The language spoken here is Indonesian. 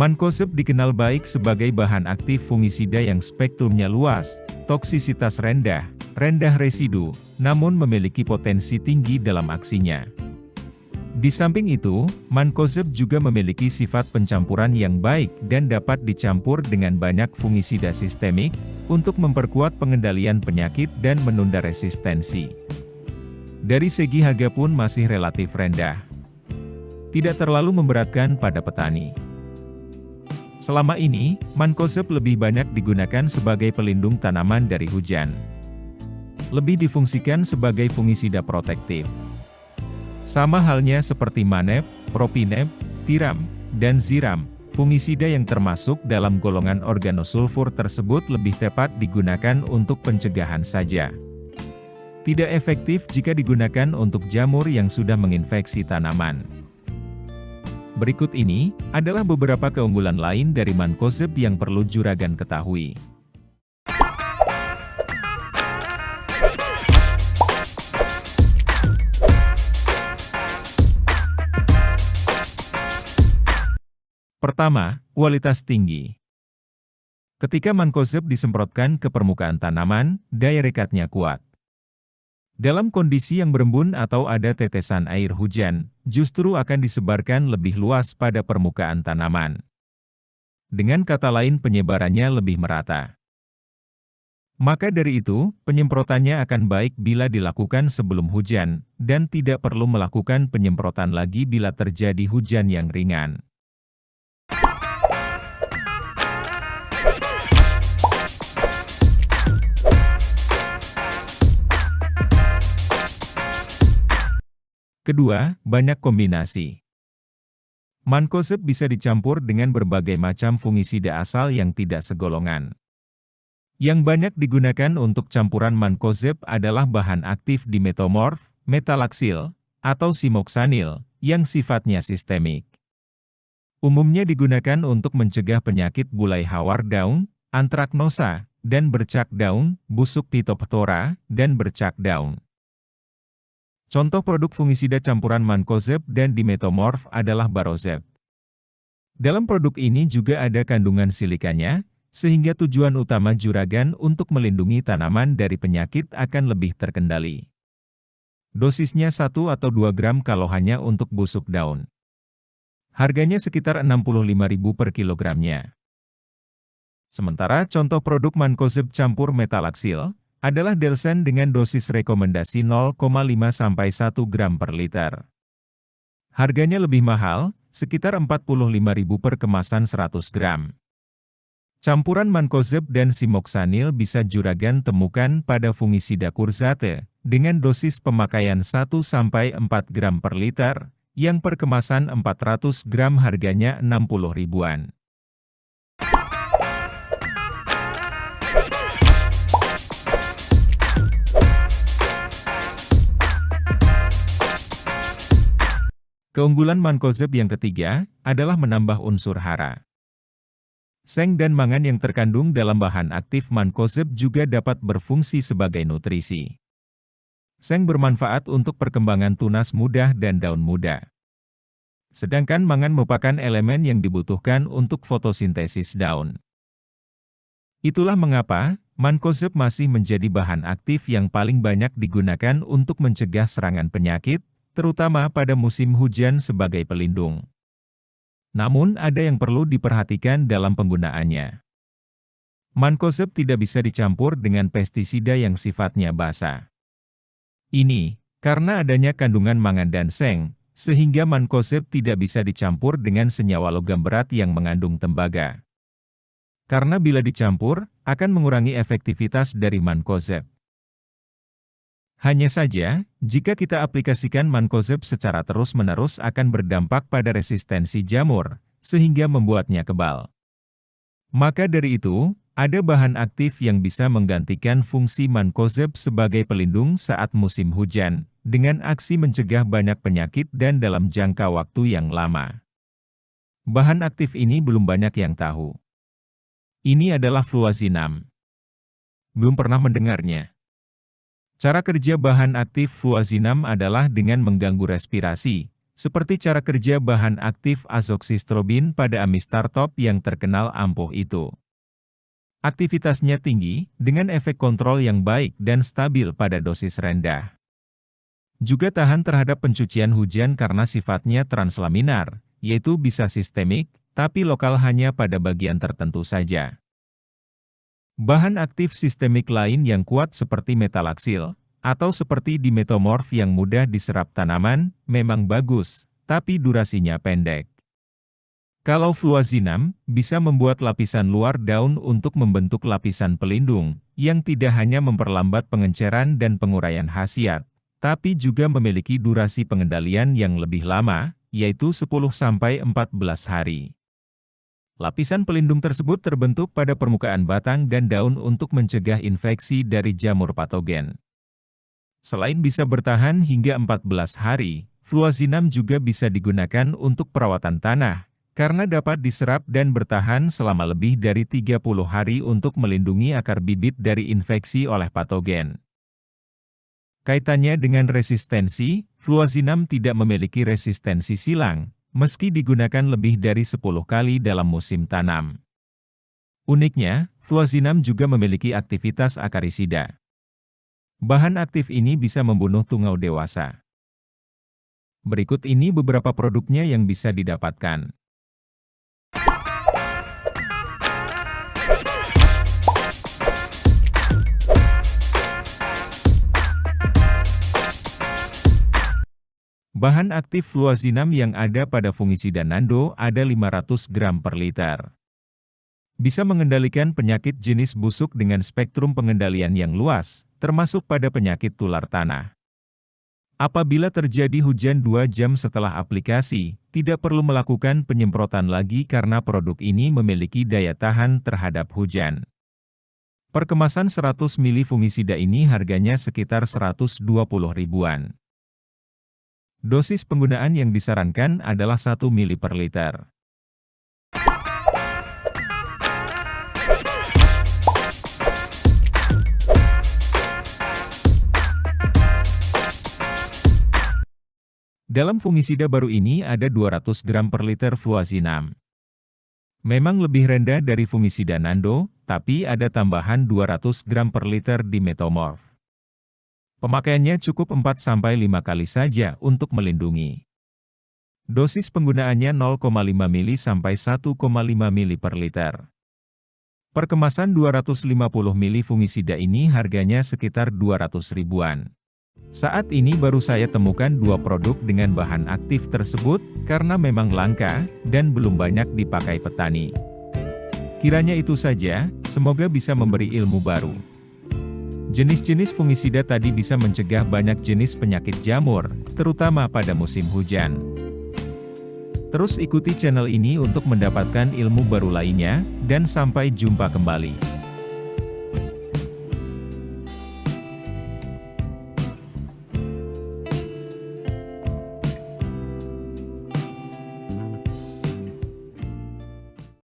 Mancozeb dikenal baik sebagai bahan aktif fungisida yang spektrumnya luas, toksisitas rendah, rendah residu, namun memiliki potensi tinggi dalam aksinya. Di samping itu, mancozeb juga memiliki sifat pencampuran yang baik dan dapat dicampur dengan banyak fungisida sistemik, untuk memperkuat pengendalian penyakit dan menunda resistensi. Dari segi harga pun masih relatif rendah. Tidak terlalu memberatkan pada petani. Selama ini, mancozeb lebih banyak digunakan sebagai pelindung tanaman dari hujan. Lebih difungsikan sebagai fungisida protektif. Sama halnya seperti manep, propinep, tiram, dan ziram, fungisida yang termasuk dalam golongan organosulfur tersebut lebih tepat digunakan untuk pencegahan saja. Tidak efektif jika digunakan untuk jamur yang sudah menginfeksi tanaman. Berikut ini adalah beberapa keunggulan lain dari mancozeb yang perlu juragan ketahui. Pertama, kualitas tinggi. Ketika mancozeb disemprotkan ke permukaan tanaman, daya rekatnya kuat. Dalam kondisi yang berembun atau ada tetesan air hujan, justru akan disebarkan lebih luas pada permukaan tanaman. Dengan kata lain, penyebarannya lebih merata. Maka dari itu, penyemprotannya akan baik bila dilakukan sebelum hujan, dan tidak perlu melakukan penyemprotan lagi bila terjadi hujan yang ringan. Kedua, banyak kombinasi. Mancozeb bisa dicampur dengan berbagai macam fungisida asal yang tidak segolongan. Yang banyak digunakan untuk campuran mancozeb adalah bahan aktif dimetomorf, metalaksil, atau simoksanil, yang sifatnya sistemik. Umumnya digunakan untuk mencegah penyakit bulai hawar daun, antraknosa, dan bercak daun, busuk Phytophthora, dan bercak daun. Contoh produk fungisida campuran mancozeb dan dimetomorf adalah Barozeb. Dalam produk ini juga ada kandungan silikanya, sehingga tujuan utama juragan untuk melindungi tanaman dari penyakit akan lebih terkendali. Dosisnya 1 atau 2 gram kalau hanya untuk busuk daun. Harganya sekitar 65.000 per kilogramnya. Sementara contoh produk mancozeb campur metalaksil adalah Delsen dengan dosis rekomendasi 0,5 sampai 1 gram per liter. Harganya lebih mahal, sekitar 45.000 per kemasan 100 gram. Campuran mancozeb dan simoksanil bisa juragan temukan pada fungisida kurzate, dengan dosis pemakaian 1 sampai 4 gram per liter, yang per kemasan 400 gram harganya 60 ribuan. Keunggulan mancozeb yang ketiga adalah menambah unsur hara. Seng dan mangan yang terkandung dalam bahan aktif mancozeb juga dapat berfungsi sebagai nutrisi. Seng bermanfaat untuk perkembangan tunas muda dan daun muda. Sedangkan mangan merupakan elemen yang dibutuhkan untuk fotosintesis daun. Itulah mengapa mancozeb masih menjadi bahan aktif yang paling banyak digunakan untuk mencegah serangan penyakit, terutama pada musim hujan sebagai pelindung. Namun ada yang perlu diperhatikan dalam penggunaannya. Mancozeb tidak bisa dicampur dengan pestisida yang sifatnya basa. Ini, karena adanya kandungan mangan dan seng, sehingga mancozeb tidak bisa dicampur dengan senyawa logam berat yang mengandung tembaga. Karena bila dicampur, akan mengurangi efektivitas dari mancozeb. Hanya saja, jika kita aplikasikan mancozeb secara terus-menerus akan berdampak pada resistensi jamur, sehingga membuatnya kebal. Maka dari itu, ada bahan aktif yang bisa menggantikan fungsi mancozeb sebagai pelindung saat musim hujan, dengan aksi mencegah banyak penyakit dan dalam jangka waktu yang lama. Bahan aktif ini belum banyak yang tahu. Ini adalah fluazinam. Belum pernah mendengarnya. Cara kerja bahan aktif fluazinam adalah dengan mengganggu respirasi, seperti cara kerja bahan aktif azoxystrobin pada amistartop yang terkenal ampuh itu. Aktivitasnya tinggi, dengan efek kontrol yang baik dan stabil pada dosis rendah. Juga tahan terhadap pencucian hujan karena sifatnya translaminar, yaitu bisa sistemik, tapi lokal hanya pada bagian tertentu saja. Bahan aktif sistemik lain yang kuat seperti metalaksil, atau seperti dimetomorf yang mudah diserap tanaman, memang bagus, tapi durasinya pendek. Kalau fluazinam, bisa membuat lapisan luar daun untuk membentuk lapisan pelindung, yang tidak hanya memperlambat pengenceran dan penguraian khasiat, tapi juga memiliki durasi pengendalian yang lebih lama, yaitu 10-14 hari. Lapisan pelindung tersebut terbentuk pada permukaan batang dan daun untuk mencegah infeksi dari jamur patogen. Selain bisa bertahan hingga 14 hari, fluazinam juga bisa digunakan untuk perawatan tanah, karena dapat diserap dan bertahan selama lebih dari 30 hari untuk melindungi akar bibit dari infeksi oleh patogen. Kaitannya dengan resistensi, fluazinam tidak memiliki resistensi silang, meski digunakan lebih dari 10 kali dalam musim tanam. Uniknya, fluazinam juga memiliki aktivitas akarisida. Bahan aktif ini bisa membunuh tungau dewasa. Berikut ini beberapa produknya yang bisa didapatkan. Bahan aktif fluazinam yang ada pada fungisida Nando ada 500 gram per liter. Bisa mengendalikan penyakit jenis busuk dengan spektrum pengendalian yang luas, termasuk pada penyakit tular tanah. Apabila terjadi hujan 2 jam setelah aplikasi, tidak perlu melakukan penyemprotan lagi karena produk ini memiliki daya tahan terhadap hujan. Per kemasan 100 ml fungisida ini harganya sekitar 120 ribuan. Dosis penggunaan yang disarankan adalah 1 ml per liter. Dalam fungisida baru ini ada 200 gram per liter fluazinam. Memang lebih rendah dari fungisida Nando, tapi ada tambahan 200 gram per liter dimetomorf. Pemakaiannya cukup 4-5 kali saja untuk melindungi. Dosis penggunaannya 0,5 ml sampai 1,5 ml per liter. Per kemasan 250 ml fungisida ini harganya sekitar 200 ribuan. Saat ini baru saya temukan 2 produk dengan bahan aktif tersebut karena memang langka dan belum banyak dipakai petani. Kiranya itu saja, semoga bisa memberi ilmu baru. Jenis-jenis fungisida tadi bisa mencegah banyak jenis penyakit jamur, terutama pada musim hujan. Terus ikuti channel ini untuk mendapatkan ilmu baru lainnya, dan sampai jumpa kembali.